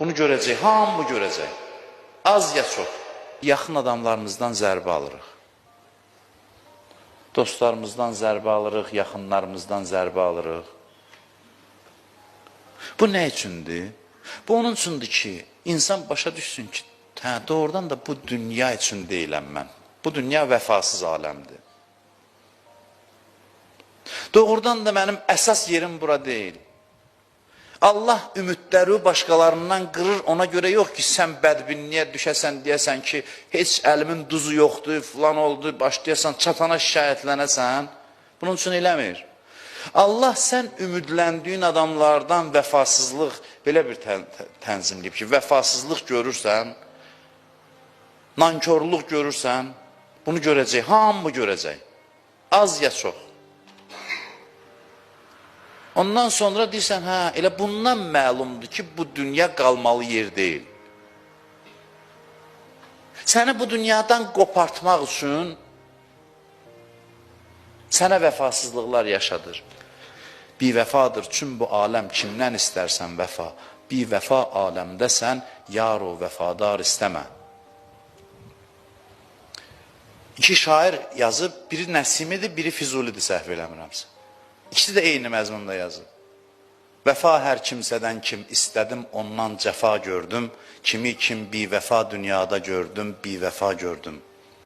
Bunu görəcək, hamı görəcək. Az ya çox. Yaxın adamlarımızdan zərbə alırıq. Dostlarımızdan zərbə alırıq, yaxınlarımızdan zərbə alırıq. Bu nə üçündür? Bu onun üçündür ki, insan başa düşsün ki, doğrudan da bu dünya üçün deyiləm mən. Bu dünya vəfasız aləmdir. Doğrudan da mənim əsas yerim bura deyil. Allah ümidləri başqalarından qırır, ona görə yox ki, sən bədbinliyə düşəsən, deyəsən ki, heç əlimin duzu yoxdur, filan oldu, başlayasan, çatana şikayətlənəsən, bunun üçün eləmir. Allah sən ümidləndiyin adamlardan vəfasızlıq, belə bir tənzimləyib ki, vəfasızlıq görürsən, nankörlük görürsən, bunu görəcək, hamı görəcək, az ya çox. Ondan sonra deyirsən, hə, elə bundan məlumdur ki, bu dünya qalmalı yer deyil. Səni bu dünyadan qopartmaq üçün sənə vəfasızlıqlar yaşadır. Bivəfadır, çün bu aləm kimdən istərsən vəfa, bivəfa aləmdəsən, yar o vəfadar istəmə. İki şair yazıb, biri Nəsimidir, biri Füzulidir, səhv eləmirəmsə. İkisi də eyni məzmunda yazıb. Vəfa hər kimsədən kim istədim, ondan cəfa gördüm. Kimi kim bivəfa dünyada gördüm, bivəfa gördüm.